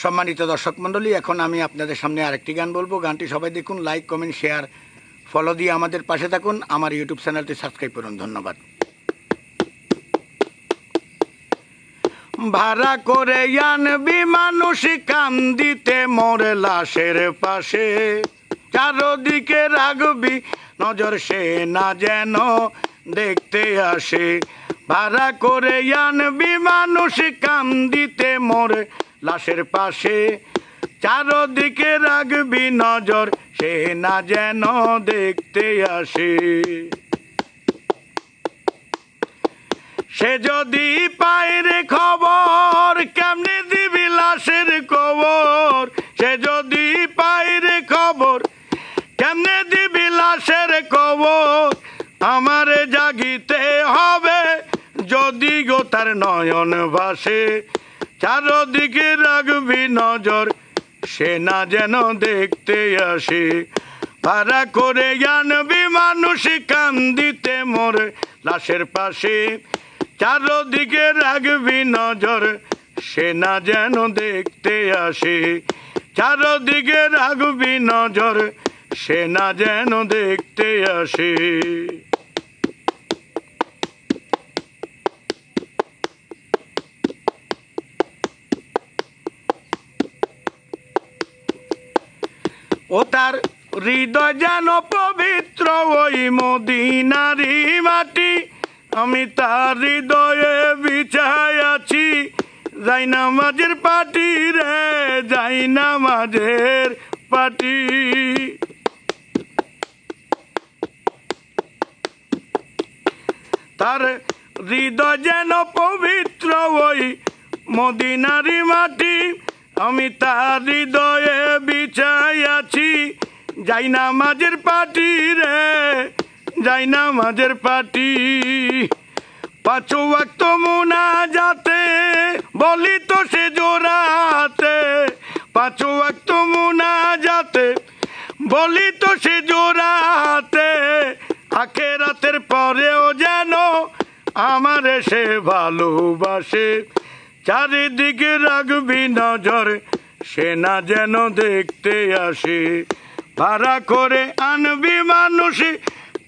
সম্মানিত দর্শক মণ্ডলী, এখন আমি আপনাদের সামনে আরেকটি গান বলবো। গানটি সবাই দেখুন, লাইক, কমেন্ট, শেয়ার, ফলো দিয়ে আমাদের পাশে থাকুন। আমার ইউটিউব চ্যানেলটি সাবস্ক্রাইব করুন। ধন্যবাদ। ভাড়া করে আনবি মানুষ কান্দিতে মোর লাশের পাশে, চারদিকে রাখবি নজর সে না যেন দেখতে আসে। ভাড়া করে আনবি মানুষ কান্দিতে মোর লাশের পাশে, চারদিকে রাখবি নজর সে না যেন দেখতে আসে। সে যদি পায় রে খবর কেমনে দিবি লাশের কবর, সে যদি পায় রে খবর কেমনে দিবি লাশের কবর। আমার জাগিতে হবে যদি গো তার নয়ন ভাসে, চারদিকে রাখবি নজর সে না যেন দেখতে আসে। ভাড়া করে আনবি মানুষ কান্দিতে মোর লাশের পাশে, চারদিকে রাখবি নজর সে না যেন দেখতে আসে। চারদিকে রাখবি নজর সে না যেন দেখতে আসে। ও তার হৃদয় যেন পবিত্র ওই মদিনারি মাটি, আমি তার হৃদয়ে বিছায় আছি যাই নামাজের পাটি রে, যাই নামাজের পাটি। তার হৃদয় যেন পবিত্র ওই মদিনারি মাটি, আমি তার হৃদয়ে বিছাই আছি যাই নামাজের পাটি রে, যাই নামাজের পাটি। পাঁচ ওয়াক্ত মুনাজাতে বলি তো সে জোড়াতে, পাঁচ ওয়াক্ত মুনাজাতে বলি তো সে জোড়াতে। আখেরাতের পরেও যেন আমার সে ভালোবাসে, চারিদিকে রাখবি নজর সে না যেন দেখতে আসে। ভাড়া করে আনবি মানুষ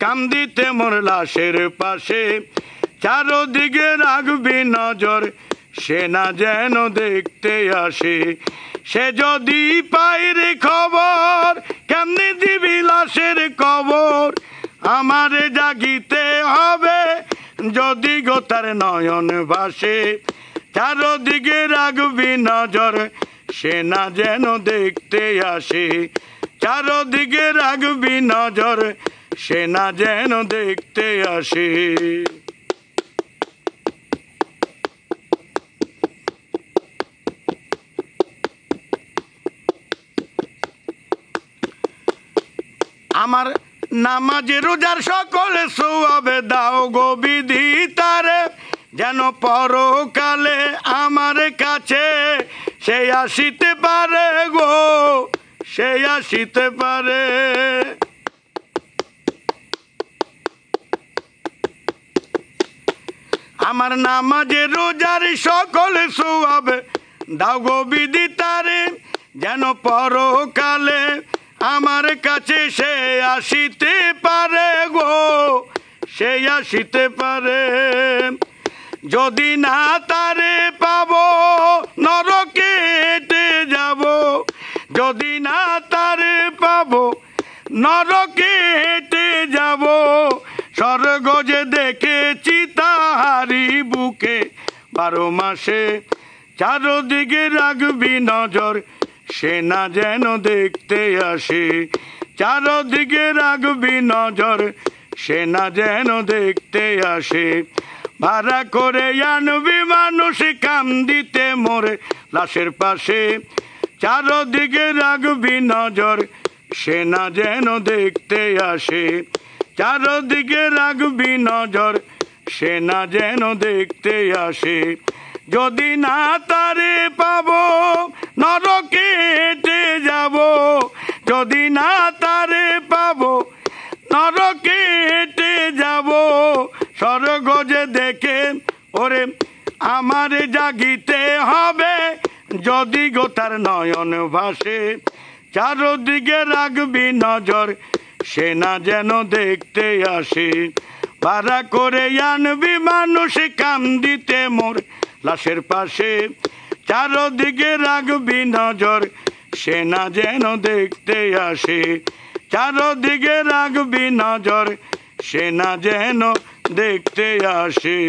কান্দিতে মোর লাশের পাশে, চারদিকে রাখবি নজর সে না যেন দেখতে আসে। সে যদি পায় রে খবর কেমনে দিবি লাশের কবর। আমার জাগিতে হবে যদি গো তার নয়ন ভাসে, চারদিকে রাখবি নজর সে না যেন দেখতে আসে। চারদিকে রাখবি নজর সে না যেন দেখতে আসে। আমার নামাজ রোজার সকল সওয়াবে দাও গো বিধিতারে, যেন পরকালে আমার কাছে সে আসিতে পারে গো, সে আসিতে পারে। আমার নামাজে রোজার সকল সওয়াবে দাও গো বিধিতারে, যেন পরকালে আমার কাছে সে আসিতে পারে গো, সে আসিতে পারে। যদি না তারে পাবো নরকে হেঁটে যাব, যদি না তারে পাবো নরকে হেঁটে যাব। স্বর্গ যে দেখেছি তাহারি বুকে 12 মাসে, চারদিকে রাখবি নজর সে না যেন দেখতে আসে। চারদিকে রাখবি নজর সে না যেন দেখতে আসে। ভাড়া করে আনবি মানুষ কান্দিতে মোরে লাশের পাশে, চারদিকে রাখবি নজর সে না যেন দেখতে আসে। চারদিকে রাখবি নজর সে না যেন দেখতে আসে। যদি না তারে পাবো নরকে হেঁটে যাব, যদি না তারে পাবো নরকে হেঁটে যাব। স্বর্গ যে দেখে ওরে আমার জাগিতে হবে যদি গো তার নয়ন ভাসে, চারদিকে রাখবি নজর, সে না যেন দেখতে আসে। ভাড়া করে আনবি মানুষ কাম দিতে মোর লাশের পাশে, চারদিকে রাখবি নজর, সে না যেন দেখতে আসে। চারদিকে রাখবি নজর, সে না যেন দেখতে আসে।